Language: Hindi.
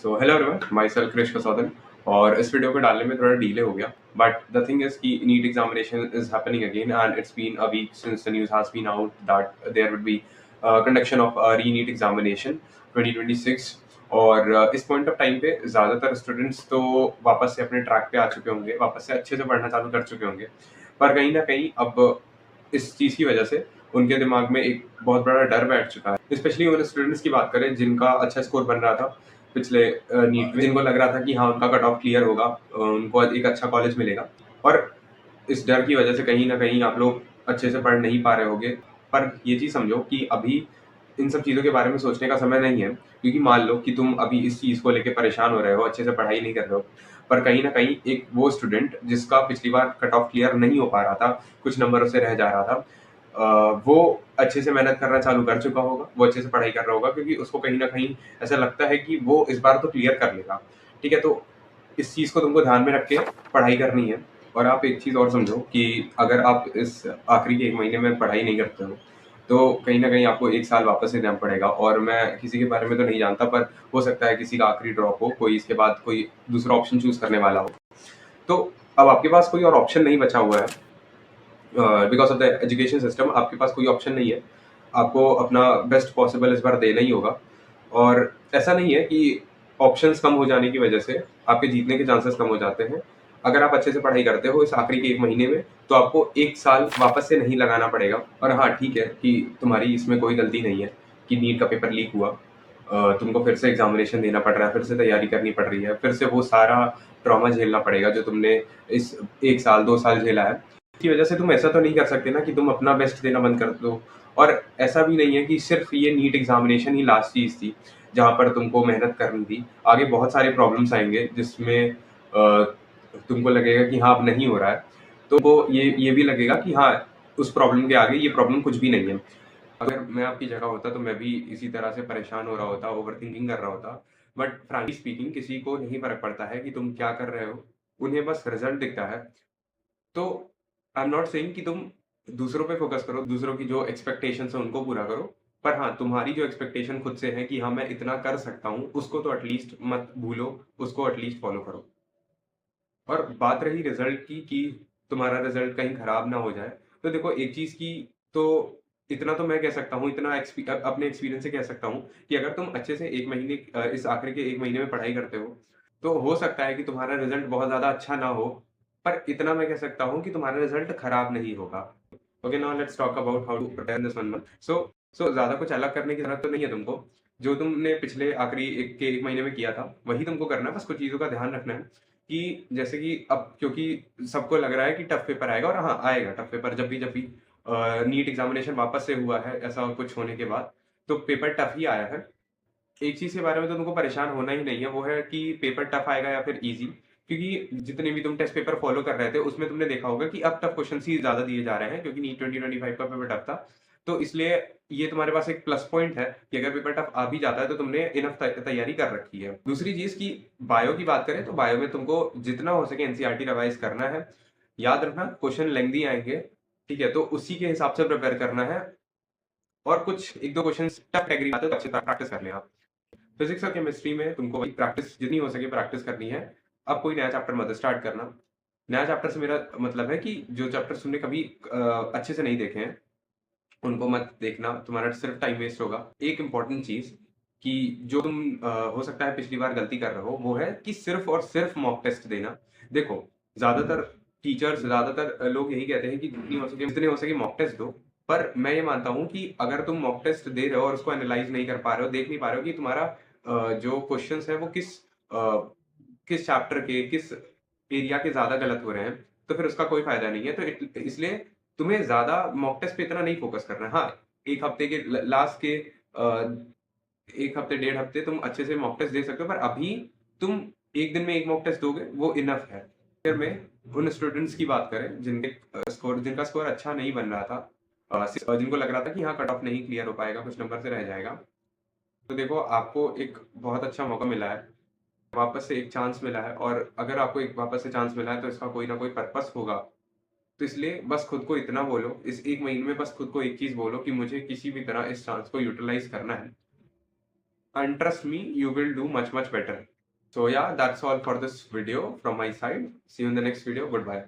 सो hello everyone, myself Krish Kasaudhan. और इस वीडियो को डालने में थोड़ा डिले हो गया, बट द थिंग इज कि NEET examination is happening again and it's been a week since the news has been out that there would be conduction of re NEET examination 2026। और इस पॉइंट ऑफ टाइम पे ज़्यादातर स्टूडेंट्स तो वापस से अपने ट्रैक पे आ चुके होंगे, वापस से अच्छे से पढ़ना चालू कर चुके होंगे। पर कहीं ना कहीं अब इस चीज़ की वजह से उनके दिमाग में एक बहुत बड़ा डर बैठ चुका है। स्पेशली उन स्टूडेंट्स की बात करें जिनका अच्छा स्कोर बन रहा था पिछले नीट में, जिनको लग रहा था कि हाँ उनका कट ऑफ क्लियर होगा, उनको एक अच्छा कॉलेज मिलेगा। और इस डर की वजह से कहीं ना कहीं आप लोग अच्छे से पढ़ नहीं पा रहे होगे। पर ये चीज़ समझो कि अभी इन सब चीज़ों के बारे में सोचने का समय नहीं है, क्योंकि मान लो कि तुम अभी इस चीज़ को लेके परेशान हो रहे हो, अच्छे से पढ़ाई नहीं कर रहे हो। पर कहीं ना कहीं एक वो स्टूडेंट जिसका पिछली बार कट ऑफ क्लियर नहीं हो पा रहा था, कुछ नंबरों से रह जा रहा था, वो अच्छे से मेहनत करना चालू कर चुका होगा, वो अच्छे से पढ़ाई कर रहा होगा, क्योंकि उसको कहीं ना कहीं ऐसा लगता है कि वो इस बार तो क्लियर कर लेगा। ठीक है, तो इस चीज़ को तुमको ध्यान में रख के पढ़ाई करनी है। और आप एक चीज़ और समझो कि अगर आप इस आखिरी के 1 महीने में पढ़ाई नहीं करते हो, तो कहीं न कहीं आपको 1 साल वापस से देना पड़ेगा। और मैं किसी के बारे में तो नहीं जानता, पर हो सकता है किसी का आखिरी ड्रॉप हो, कोई इसके बाद कोई दूसरा ऑप्शन चूज़ करने वाला हो। तो अब आपके पास कोई और ऑप्शन नहीं बचा हुआ है, because of the education system आपके पास कोई ऑप्शन नहीं है। आपको अपना बेस्ट पॉसिबल इस बार देना ही होगा। और ऐसा नहीं है कि ऑप्शंस कम हो जाने की वजह से आपके जीतने के चांसेस कम हो जाते हैं। अगर आप अच्छे से पढ़ाई करते हो इस आखिरी के 1 महीने में, तो आपको 1 साल वापस से नहीं लगाना पड़ेगा। और हाँ, ठीक है कि तुम्हारी इसमें कोई गलती नहीं है कि नीट का पेपर लीक हुआ। तुमको फिर से एग्ज़ामिनेशन देना पड़ रहा है, फिर से तैयारी करनी पड़ रही है, फिर से वो सारा ट्रॉमा झेलना पड़ेगा जो तुमने इस 1 साल, 2 साल झेला है। इसकी वजह से तुम ऐसा तो नहीं कर सकते ना कि तुम अपना बेस्ट देना बंद कर दो। और ऐसा भी नहीं है कि सिर्फ़ ये नीट एग्ज़ामिनेशन ही लास्ट चीज़ थी, जहाँ पर तुमको मेहनत करनी थी। आगे बहुत सारे प्रॉब्लम्स आएँगे जिसमें तुमको लगेगा कि हाँ, अब नहीं हो रहा है। तो वो ये भी लगेगा कि हाँ, उस प्रॉब्लम के आगे ये प्रॉब्लम कुछ भी नहीं है। अगर मैं आपकी जगह होता तो मैं भी इसी तरह से परेशान हो रहा होता, ओवरथिंकिंग कर रहा होता। बट फ्रैंकली स्पीकिंग किसी को नहीं फ़र्क पड़ता है कि तुम क्या कर रहे हो, उन्हें बस रिज़ल्ट दिखता है। तो आई एम नॉट सेइंग कि तुम दूसरों पे फ़ोकस करो, दूसरों की जो एक्सपेक्टेशंस हैं उनको पूरा करो। पर हाँ, तुम्हारी जो एक्सपेक्टेशन खुद से है कि हाँ, मैं इतना कर सकता हूँ, उसको तो एटलीस्ट मत भूलो, उसको एटलीस्ट फ़ॉलो करो। और बात रही रिज़ल्ट की कि तुम्हारा रिज़ल्ट कहीं ख़राब ना हो जाए, तो देखो एक चीज़ की तो इतना तो मैं कह सकता हूँ, इतना अपने एक्सपीरियंस से कह सकता हूँ कि अगर तुम अच्छे से 1 महीने इस आखिरी के 1 महीने में पढ़ाई करते हो, तो हो सकता है कि तुम्हारा रिज़ल्ट बहुत ज़्यादा अच्छा ना हो, पर इतना मैं कह सकता हूँ कि तुम्हारा रिज़ल्ट ख़राब नहीं होगा। Okay, now let's talk about how to prepare in this 1 month. So ज़्यादा कुछ अलग करने की ज़रूरत तो नहीं है तुमको। जो तुमने पिछले आखिरी 1 महीने में किया था, वही तुमको करना है। बस कुछ चीज़ों का ध्यान रखना है कि जैसे कि अब क्योंकि सबको लग रहा है कि टफ पेपर आएगा, और हाँ, आएगा टफ पेपर। जब भी नीट एग्ज़ामिनेशन वापस से हुआ है, ऐसा कुछ होने के बाद, तो पेपर टफ ही आया है। एक चीज़ के बारे में तो तुमको परेशान होना ही नहीं है, वो है कि पेपर टफ आएगा या फिर ईज़ी। क्योंकि जितने भी तुम टेस्ट पेपर फ़ॉलो कर रहे थे, उसमें तुमने देखा होगा कि अब टफ क्वेश्चन्स ही ज़्यादा दिए जा रहे हैं, क्योंकि नीट 2025 का पेपर टफ था। तो इसलिए ये तुम्हारे पास एक प्लस पॉइंट है कि अगर पेपर टफ आ भी जाता है, तो तुमने इनफ तैयारी कर रखी है। दूसरी चीज़ कि बायो की बात करें, तो बायो में तुमको जितना हो सके एनसीईआरटी रिवाइज़ करना है। याद रखना क्वेश्चन लेंथी आएँगे, ठीक है? तो उसी के हिसाब से प्रिपेयर करना है। और कुछ 1-2 क्वेश्चन्स टफ कैटेगरी आते हैं, तो अच्छे से प्रैक्टिस कर लेना। फिजिक्स और केमिस्ट्री में तुमको वही प्रैक्टिस जितनी हो सके प्रैक्टिस करनी है। अब कोई नया चैप्टर मत स्टार्ट करना। नया चैप्टर से मेरा मतलब है कि जो चैप्टर्स तुमने कभी अच्छे से नहीं देखे हैं, उनको मत देखना, तुम्हारा सिर्फ टाइम वेस्ट होगा। एक इम्पोर्टेंट चीज़ कि जो तुम हो सकता है पिछली बार गलती कर रहे हो, वो है कि सिर्फ और सिर्फ मॉक टेस्ट देना। देखो, ज़्यादातर टीचर्स, ज़्यादातर लोग यही कहते हैं कि जितने हो सके मॉक टेस्ट दो। पर मैं ये मानता हूँ कि अगर तुम मॉक टेस्ट दे रहे हो और उसको एनालाइज़ नहीं कर पा रहे हो, देख नहीं पा रहे हो कि तुम्हारा जो क्वेश्चन्स हैं वो किस चैप्टर के, किस एरिया के ज़्यादा गलत हो रहे हैं, तो फिर उसका कोई फ़ायदा नहीं है। तो इसलिए तुम्हें ज़्यादा मॉक टेस्ट पे इतना नहीं फ़ोकस करना है। हाँ, 1 हफ्ते के लास्ट के 1 हफ्ते, डेढ़ हफ्ते तुम अच्छे से मॉक टेस्ट दे सकते हो, पर अभी तुम 1 दिन में 1 मॉक टेस्ट दोगे, वो इनफ है। फिर में उन स्टूडेंट्स की बात करें जिनका स्कोर अच्छा नहीं बन रहा था, जिनको लग रहा था कि हाँ, कट ऑफ नहीं क्लियर हो पाएगा, कुछ नंबर से रह जाएगा। तो देखो, आपको एक बहुत अच्छा मौका मिला है, वापस से एक चांस मिला है। और अगर आपको एक वापस से चांस मिला है, तो इसका कोई ना कोई पर्पस होगा। तो इसलिए बस खुद को इतना बोलो, इस 1 महीने में बस खुद को एक चीज़ बोलो कि मुझे किसी भी तरह इस चांस को यूटिलाइज़ करना है। and trust me, you will do much better. So yeah, that's all for this video from my side. See you in the next video. Goodbye.